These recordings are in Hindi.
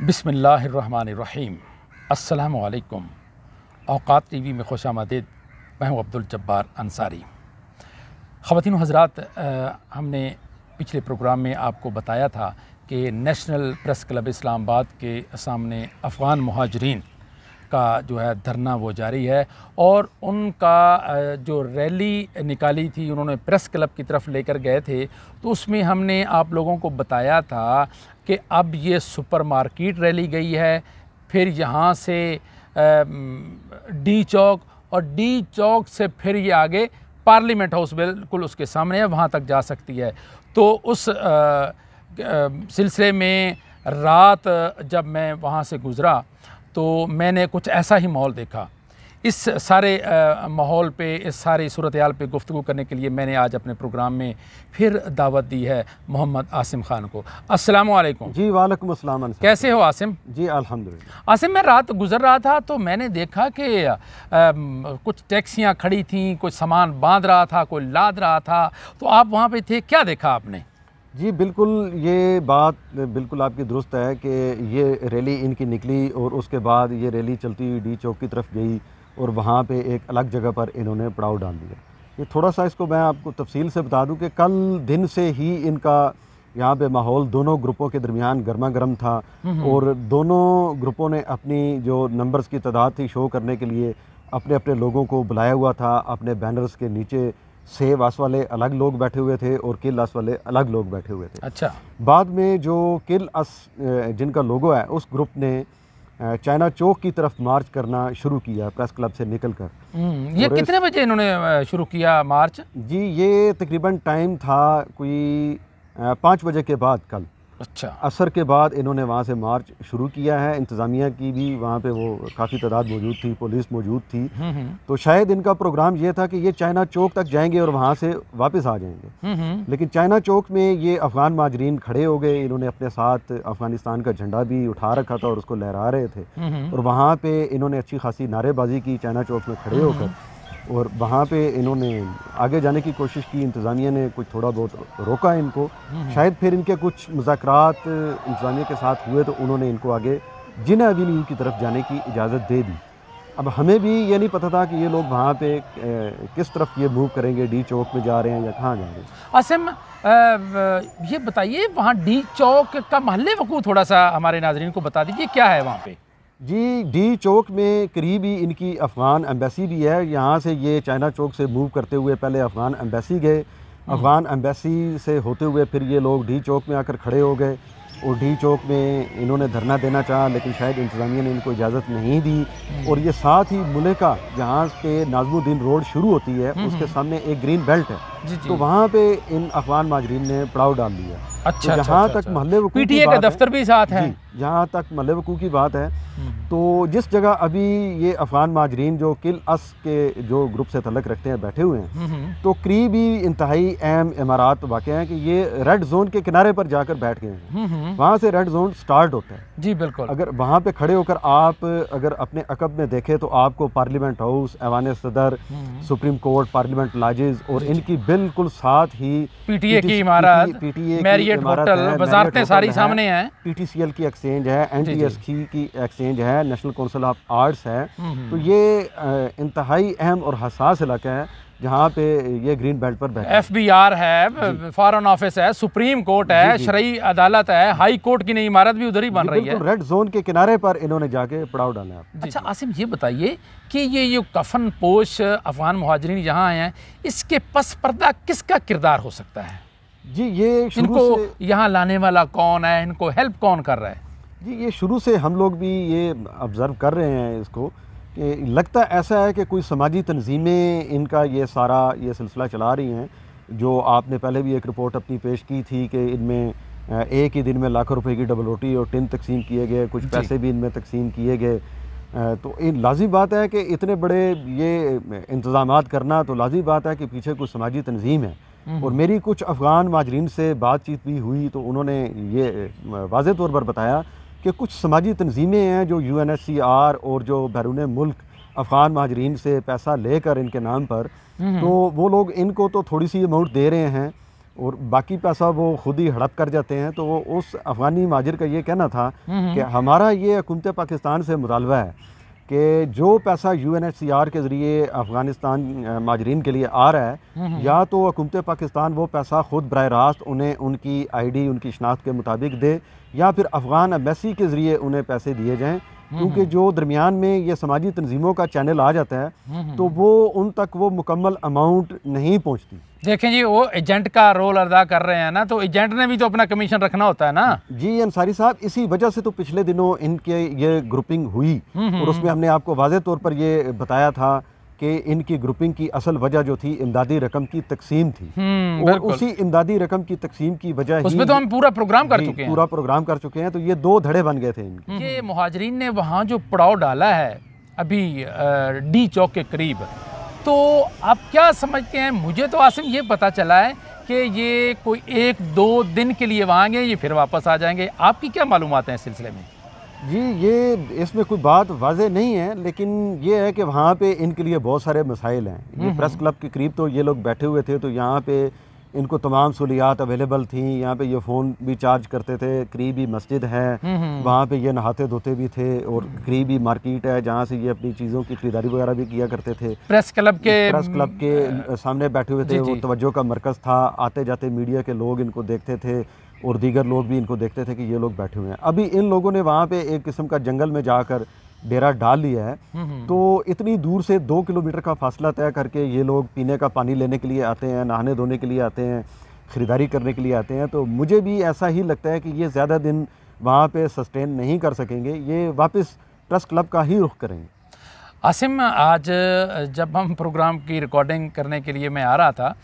बिस्मिल्लाहिर्रहमानिर्रहीम। अस्सलामु अलैकुम। औकात टीवी में खुश आमदीद। मैं हूँ अब्दुल जब्बार अंसारी। ख़वातीन व हज़रात, हमने पिछले प्रोग्राम में आपको बताया था कि नेशनल प्रेस क्लब इस्लामाबाद के सामने अफ़गान मुहाजिरीन का जो है धरना वो जारी है और उनका जो रैली निकाली थी उन्होंने प्रेस क्लब की तरफ लेकर गए थे। तो उसमें हमने आप लोगों को बताया था कि अब ये सुपरमार्केट रैली गई है, फिर यहाँ से डी चौक और डी चौक से फिर ये आगे पार्लियामेंट हाउस बिल्कुल उसके सामने है, वहाँ तक जा सकती है। तो उस सिलसिले में रात जब मैं वहाँ से गुज़रा तो मैंने कुछ ऐसा ही माहौल देखा। इस सारे माहौल पे, इस सारी सूरत हाल पे गुफ्तगू करने के लिए मैंने आज अपने प्रोग्राम में फिर दावत दी है मोहम्मद आसिम ख़ान को। अस्सलामु अलैकुम। जी वालेकुम अस्सलाम। कैसे हो आसिम? जी अल्हम्दुलिल्लाह। आसिम, मैं रात गुज़र रहा था तो मैंने देखा कि कुछ टैक्सियाँ खड़ी थीं, कोई सामान बांध रहा था, कोई लाद रहा था। तो आप वहाँ पे थे, क्या देखा आपने? जी बिल्कुल, ये बात बिल्कुल आपकी दुरुस्त है कि ये रैली इनकी निकली और उसके बाद ये रैली चलती हुई डी चौक की तरफ गई और वहाँ पे एक अलग जगह पर इन्होंने पड़ाव डाल दिया। ये थोड़ा सा इसको मैं आपको तफसील से बता दूं कि कल दिन से ही इनका यहाँ पे माहौल दोनों ग्रुपों के दरमियान गर्मा गर्म था और दोनों ग्रुपों ने अपनी जो नंबर्स की तादाद थी शो करने के लिए अपने अपने लोगों को बुलाया हुआ था। अपने बैनर्स के नीचे सेव अस वाले अलग लोग बैठे हुए थे और किल अस वाले अलग लोग बैठे हुए थे। अच्छा। बाद में जो किल अस जिनका लोगो है उस ग्रुप ने चाइना चौक की तरफ मार्च करना शुरू किया प्रेस क्लब से निकलकर। ये कितने बजे इन्होंने शुरू किया मार्च? जी ये तकरीबन टाइम था कोई 5 बजे के बाद कल। अच्छा। असर के बाद इन्होंने वहाँ से मार्च शुरू किया है। इंतज़ामिया की भी वहाँ पे वो काफ़ी तादाद मौजूद थी, पुलिस मौजूद थी। तो शायद इनका प्रोग्राम ये था कि ये चाइना चौक तक जाएंगे और वहाँ से वापस आ जाएंगे। लेकिन चाइना चौक में ये अफ़गान माजरीन खड़े हो गए। इन्होंने अपने साथ अफ़गानिस्तान का झंडा भी उठा रखा था और उसको लहरा रहे थे और वहाँ पर इन्होंने अच्छी खासी नारेबाजी की चाइना चौक में खड़े होकर और वहाँ पे इन्होंने आगे जाने की कोशिश की। इंतज़ामिया ने कुछ थोड़ा बहुत रोका इनको। शायद फिर इनके कुछ मुज़ाकरात इंतज़ामिया के साथ हुए तो उन्होंने इनको आगे जिना एवेन्यू की तरफ जाने की इजाज़त दे दी। अब हमें भी ये नहीं पता था कि ये लोग वहाँ पे किस तरफ ये मूव करेंगे, डी चौक में जा रहे हैं या कहाँ जा रहे हैं। आसिम, ये बताइए वहाँ डी चौक का महल्ले वकूअ थोड़ा सा हमारे नाज़रीन को बता दीजिए, क्या है वहाँ पे? जी डी चौक में करीब ही इनकी अफ़गान एम्बेसी भी है। यहाँ से ये चाइना चौक से मूव करते हुए पहले अफ़गान एम्बेसी गए। अफ़गान एम्बेसी से होते हुए फिर ये लोग डी चौक में आकर खड़े हो गए और डी चौक में इन्होंने धरना देना चाहा लेकिन शायद इंतज़ामिया ने इनको इजाज़त नहीं दी। और ये साथ ही मुलेका जहाँ पे नाज़मुद्दीन रोड शुरू होती है उसके सामने एक ग्रीन बेल्ट है। तो वहाँ पे इन अफ़गान माजरीन ने पड़ाव डाल दिया। अच्छा। तो जहाँ तक महल्ले वकूअ पीटीए का दफ्तर भी साथ है। जहाँ तक महल्ले वकूअ की बात है तो जिस जगह अभी ये अफ़गान माजरीन जो किल अस के जो ग्रुप से तल्लक रखते हैं बैठे हुए हैं तो करीब ही इंतहाई अहम इमारात वाक़ हैं कि ये रेड जोन के किनारे पर जाकर बैठ गए हैं। वहाँ से रेड जोन स्टार्ट होता है। जी बिल्कुल। अगर वहाँ पे खड़े होकर आप अगर अपने अकब में देखें तो आपको पार्लियामेंट हाउस, ऐवान सदर, सुप्रीम कोर्ट, पार्लियामेंट लाजेज और इनकी बिल्कुल साथ ही पीटीए की इमारत, मैरियट होटल, वजारतें सारी सामने हैं। पीटीसीएल की एक्सचेंज है, एनटीएससी की एक्सचेंज है, नेशनल काउंसिल ऑफ आर्ट्स है। तो ये इंतहाई अहम और हसास इलाका है जहाँ पे ये ग्रीन बेल्ट पर बैठे। एफबीआर है, फॉरेन ऑफिस है, सुप्रीम कोर्ट है, शरई अदालत है, हाई कोर्ट की नई इमारत भी उधर ही बन रही है। रेड जोन के किनारे पर इन्होंने जाके पड़ाव डाला है। अच्छा आसिम, ये बताइए कि ये कफन पोश अफगान मुहाजिरीन यहाँ आए हैं, इसके पस पर्दा किसका किरदार हो सकता है? जी ये इनको यहाँ लाने वाला कौन है, इनको हेल्प कौन कर रहा है? जी ये शुरू से हम लोग भी ये ऑब्ज़र्व कर रहे हैं इसको कि लगता ऐसा है कि कोई समाजी तंजीमें इनका ये सारा ये सिलसिला चला रही हैं। जो आपने पहले भी एक रिपोर्ट अपनी पेश की थी कि इनमें एक ही दिन में लाखों रुपए की डबल रोटी और टिन तकसीम किए गए, कुछ पैसे भी इनमें तकसीम किए गए। तो लाज़मी बात है कि इतने बड़े ये इंतज़ामात करना तो लाज़मी बात है कि पीछे कुछ समाजी तंजीम है। और मेरी कुछ अफ़गान माजरीन से बातचीत भी हुई तो उन्होंने ये वाज़े तौर पर बताया कि कुछ समाजी तंजीमें हैं जो UNHCR और जो बैरून मुल्क अफ़गान माजरीन से पैसा लेकर इनके नाम पर तो वो लोग इनको तो थोड़ी सी अमाउंट दे रहे हैं और बाकी पैसा वो खुद ही हड़प कर जाते हैं। तो वो उस अफ़गानी महाजिर का ये कहना था कि हमारा ये हुकूमत पाकिस्तान से मुतालबा है कि जो पैसा UNHCR के ज़रिए अफ़गानिस्तान महाजरीन के लिए आ रहा है, या तो हुकूमत पाकिस्तान वो पैसा ख़ुद बराह रास्त उन्हें उनकी ID उनकी शनाख्त के मुताबिक दे, या फिर अफ़गान एम्बेसी के ज़रिए उन्हें पैसे दिए जाएँ। क्योंकि जो दरमियान में ये समाजी तंजीमों का चैनल आ जाता है तो वो उन तक वो मुकम्मल अमाउंट नहीं पहुँचती। देखें जी, वो एजेंट का रोल अदा कर रहे हैं ना, तो एजेंट ने भी तो अपना कमीशन रखना होता है ना। जी अंसारी साहब, इसी वजह से तो पिछले दिनों इनके ये ग्रुपिंग हुई, और उसमें हमने आपको वाज़े तौर पर ये बताया था कि इनकी ग्रुपिंग की असल वजह जो थी इमदादी रकम की तकसीम थी, और उसी इमदादी रकम की तकसीम की वजह उसमें तो हम पूरा प्रोग्राम कर चुके हैं, पूरा प्रोग्राम कर चुके हैं। तो ये दो धड़े बन गए थे इनके। ये मुहाजिरीन ने वहाँ जो पड़ाव डाला है अभी डी चौक के करीब, तो आप क्या समझते हैं? मुझे तो आसिम ये पता चला है कि ये कोई 1-2 दिन के लिए वहाँ गए, ये फिर वापस आ जाएंगे। आपकी क्या मालूमात हैं इस सिलसिले में? जी ये इसमें कोई बात वाज़े नहीं है, लेकिन ये है कि वहाँ पे इनके लिए बहुत सारे मसाइल हैं। ये प्रेस क्लब के करीब तो ये लोग बैठे हुए थे, तो यहाँ पे इनको तमाम सहूलियात अवेलेबल थी। यहाँ पे ये फ़ोन भी चार्ज करते थे, करीब ही मस्जिद है, वहाँ पे ये नहाते धोते भी थे, और करीब ही मार्केट है जहाँ से ये अपनी चीज़ों की खरीदारी वगैरह भी किया करते थे। प्रेस क्लब के सामने बैठे हुए थे, वो तवज्जो का मरकज़ था। आते जाते मीडिया के लोग इनको देखते थे, और दीगर लोग भी इनको देखते थे कि ये लोग बैठे हुए हैं। अभी इन लोगों ने वहाँ पे एक किस्म का जंगल में जाकर डेरा डाल लिया है। तो इतनी दूर से 2 किलोमीटर का फासला तय करके ये लोग पीने का पानी लेने के लिए आते हैं, नहाने धोने के लिए आते हैं, ख़रीदारी करने के लिए आते हैं। तो मुझे भी ऐसा ही लगता है कि ये ज़्यादा दिन वहाँ पे सस्टेन नहीं कर सकेंगे, ये वापस प्रेस क्लब का ही रुख करेंगे। आसिम, आज जब हम प्रोग्राम की रिकॉर्डिंग करने के लिए मैं आ रहा था,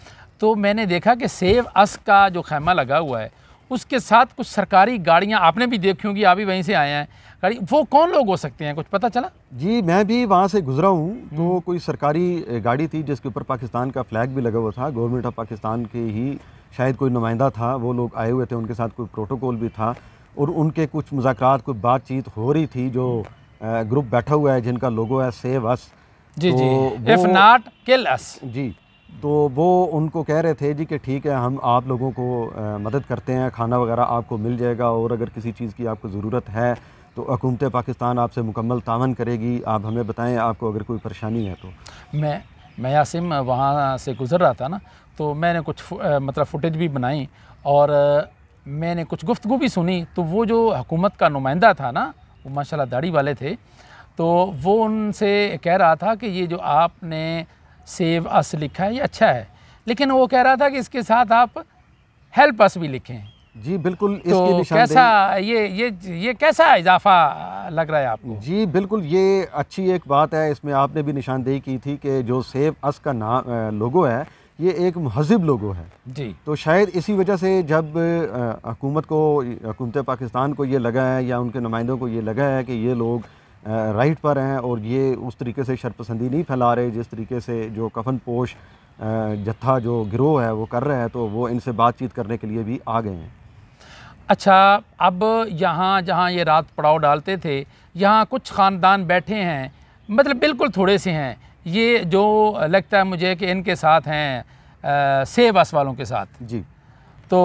तो मैंने देखा कि सेव अस का जो खैमा लगा हुआ है, उसके साथ कुछ सरकारी गाड़ियां आपने भी देखी होंगी, आप भी वहीं से आए हैं गाड़ी, वो कौन लोग हो सकते हैं, कुछ पता चला? जी मैं भी वहाँ से गुजरा हूँ, तो कोई सरकारी गाड़ी थी जिसके ऊपर पाकिस्तान का फ्लैग भी लगा हुआ था। गवर्नमेंट ऑफ पाकिस्तान के ही शायद कोई नुमाइंदा था, वो लोग आए हुए थे, उनके साथ कोई प्रोटोकॉल भी था, और उनके कुछ मुज़ाकरात, कोई बातचीत हो रही थी। जो ग्रुप बैठा हुआ है जिनका लोगो है सेव अस, जी जी, इफ नॉट किल अस, जी, तो वो उनको कह रहे थे जी कि ठीक है, हम आप लोगों को मदद करते हैं, खाना वगैरह आपको मिल जाएगा, और अगर किसी चीज़ की आपको ज़रूरत है तो हुकूमत पाकिस्तान आपसे मुकम्मल तावन करेगी, आप हमें बताएं आपको अगर कोई परेशानी है तो। मैं आसिम वहाँ से गुज़र रहा था ना, तो मैंने कुछ मतलब फुटेज भी बनाई, और मैंने कुछ गुफ्तगू भी सुनी। तो वो जो हुकूमत का नुमाइंदा था ना, वो माशाल्लाह दाढ़ी वाले थे, तो वो उनसे कह रहा था कि ये जो आपने सेव अस लिखा है ये अच्छा है, लेकिन वो कह रहा था कि इसके साथ आप हेल्प अस भी लिखें। जी बिल्कुल, तो कैसा ये कैसा इजाफा लग रहा है आपको? जी बिल्कुल, ये अच्छी एक बात है। इसमें आपने भी निशानदेही की थी कि जो सेव अस का नाम लोगो है, ये एक महज़िब लोगो है जी। तो शायद इसी वजह से जब हुकूमत पाकिस्तान को ये लगा है, या उनके नुमाइंदों को ये लगा है कि ये लोग राइट पर हैं, और ये उस तरीके से शरपसंदी नहीं फैला रहे जिस तरीके से जो कफन पोश जत्था जो गिरोह है वो कर रहा है, तो वो इनसे बातचीत करने के लिए भी आ गए हैं। अच्छा, अब यहाँ जहाँ ये रात पड़ाव डालते थे, यहाँ कुछ ख़ानदान बैठे हैं, मतलब बिल्कुल थोड़े से हैं, ये जो लगता है मुझे कि इनके साथ हैं सेव अस वालों के साथ जी। तो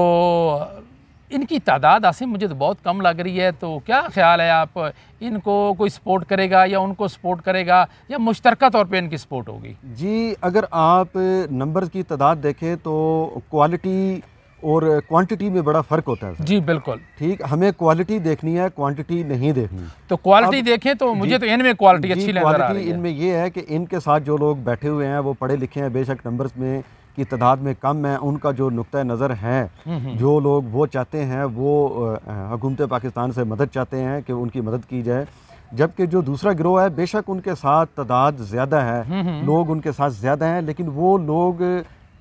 इनकी तादाद आसिम मुझे तो बहुत कम लग रही है। तो क्या ख्याल है, आप इनको कोई सपोर्ट करेगा या उनको सपोर्ट करेगा, या मुश्तरका तौर पे इनकी सपोर्ट होगी? जी, अगर आप नंबर्स की तादाद देखें तो क्वालिटी और क्वांटिटी में बड़ा फ़र्क होता है। जी बिल्कुल ठीक, हमें क्वालिटी देखनी है, क्वांटिटी नहीं देखनी। तो क्वालिटी देखें तो मुझे तो इनमें क्वालिटी अच्छी नज़र आ रही है। इनमें ये है कि इनके साथ जो लोग बैठे हुए हैं वो पढ़े लिखे हैं, बेशक नंबर्स में की तादाद में कम है, उनका जो नुक्ता नज़र है, जो लोग वो चाहते हैं, वो हुकूमत पाकिस्तान से मदद चाहते हैं कि उनकी मदद की जाए। जबकि जो दूसरा गिरोह है, बेशक उनके साथ तादाद ज़्यादा है, लोग उनके साथ ज़्यादा हैं, लेकिन वो लोग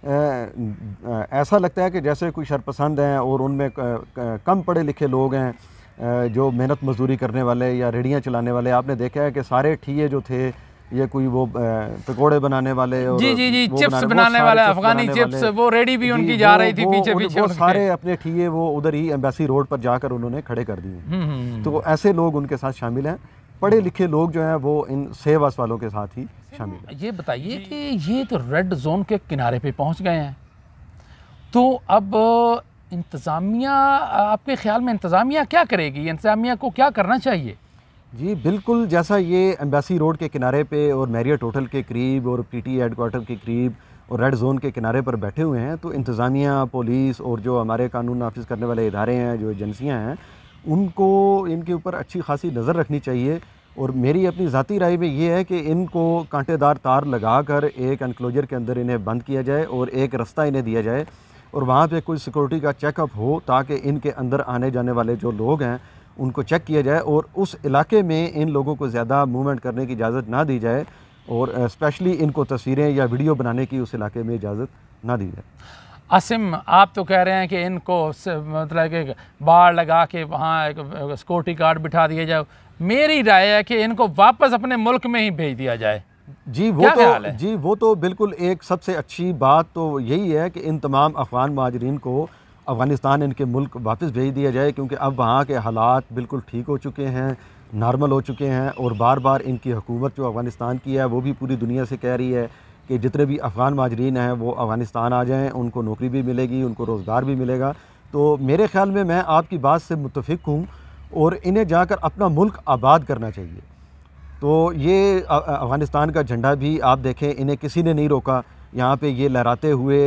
ऐसा लगता है कि जैसे कोई शरपसंद हैं, और उनमें कम पढ़े लिखे लोग हैं, जो मेहनत मजदूरी करने वाले या रेडियाँ चलाने वाले। आपने देखा है कि सारे ठिये जो थे, ये कोई वो पकोड़े बनाने वाले, और जी चिप्स बनाने वाले, अफगानी चिप्स, वो रेडी भी उनकी जा रही थी पीछे पीछे, वो सारे अपने ठिये वो उधर ही एम्बेसी रोड पर जाकर उन्होंने खड़े कर दिए। तो ऐसे लोग उनके साथ शामिल हैं। पढ़े लिखे लोग जो हैं वो इन सेव अस वालों के साथ ही शामिल हैं। ये बताइए कि ये तो रेड जोन के किनारे पे पहुंच गए हैं, तो अब इंतज़ामिया, आपके ख़्याल में इंतज़ामिया क्या करेगी? इंतज़ामिया को क्या करना चाहिए? जी बिल्कुल, जैसा ये एम्बेसी रोड के किनारे पे और मैरियट होटल के करीब और पीटी हेडक्वार्टर के करीब और रेड जोन के किनारे पर बैठे हुए हैं, तो इंतज़ामिया, पुलिस और जो हमारे कानून नाफिज करने वाले इदारे हैं, जो एजेंसियां हैं, उनको इनके ऊपर अच्छी खासी नज़र रखनी चाहिए। और मेरी अपनी ज़ाती राय में ये है कि इनको कांटेदार तार लगा कर एक एनक्लोजर के अंदर इन्हें बंद किया जाए और एक रास्ता इन्हें दिया जाए और वहाँ पे कोई सिक्योरिटी का चेकअप हो, ताकि इनके अंदर आने जाने वाले जो लोग हैं उनको चेक किया जाए और उस इलाके में इन लोगों को ज़्यादा मूवमेंट करने की इजाज़त ना दी जाए और स्पेशली इनको तस्वीरें या वीडियो बनाने की उस इलाके में इजाज़त ना दी जाए। आसिम, आप तो कह रहे हैं कि इनको मतलब कि बाड़ लगा के वहाँ एक सिक्योरिटी गार्ड बिठा दिया जाए। मेरी राय है कि इनको वापस अपने मुल्क में ही भेज दिया जाए। जी वो तो बिल्कुल एक सबसे अच्छी बात तो यही है कि इन तमाम अफ़गान महाजरीन को अफ़गानिस्तान इनके मुल्क वापस भेज दिया जाए, क्योंकि अब वहाँ के हालात बिल्कुल ठीक हो चुके हैं, नॉर्मल हो चुके हैं। और बार बार इनकी हुकूमत जो अफ़गानिस्तान की है वो भी पूरी दुनिया से कह रही है कि जितने भी अफ़गान महाजरीन हैं वो अफ़गानिस्तान आ जाएँ, उनको नौकरी भी मिलेगी, उनको रोज़गार भी मिलेगा। तो मेरे ख़्याल में मैं आपकी बात से मुत्तफ़िक हूँ और इन्हें जाकर अपना मुल्क आबाद करना चाहिए। तो ये अफ़गानिस्तान का झंडा भी आप देखें, इन्हें किसी ने नहीं रोका। यहाँ पे ये लहराते हुए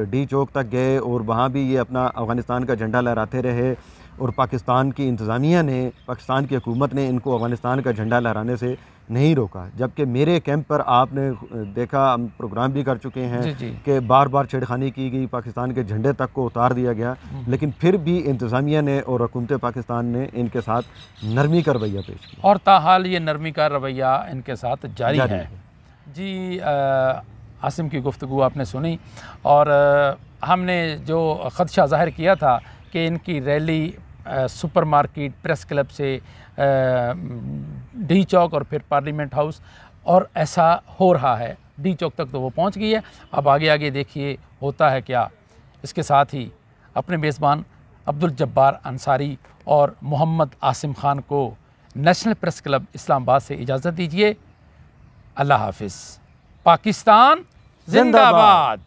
डी चौक तक गए और वहाँ भी ये अपना अफ़गानिस्तान का झंडा लहराते रहे और पाकिस्तान की इंतज़ामिया ने, पाकिस्तान की हुकूमत ने इनको अफ़गानिस्तान का झंडा लहराने से नहीं रोका। जबकि मेरे कैंप पर आपने देखा, हम प्रोग्राम भी कर चुके हैं कि बार बार छेड़खानी की गई, पाकिस्तान के झंडे तक को उतार दिया गया, लेकिन फिर भी इंतज़ामिया ने और हुकूमत पाकिस्तान ने इनके साथ नरमी का रवैया पेश किया और ताहाल ये नरमी का रवैया इनके साथ जारी है। जी, आसिम की गुफ्तगू आपने सुनी और हमने जो ख़दशा ज़ाहिर किया था कि इनकी रैली सुपरमार्केट, प्रेस क्लब से डी चौक और फिर पार्लियामेंट हाउस, और ऐसा हो रहा है। डी चौक तक तो वो पहुंच गई है, अब आगे आगे देखिए होता है क्या। इसके साथ ही अपने मेज़बान अब्दुल जब्बार अंसारी और मोहम्मद आसिम खान को नेशनल प्रेस क्लब इस्लामाबाद से इजाज़त दीजिए। अल्लाह हाफिज़। पाकिस्तान जिंदाबाद।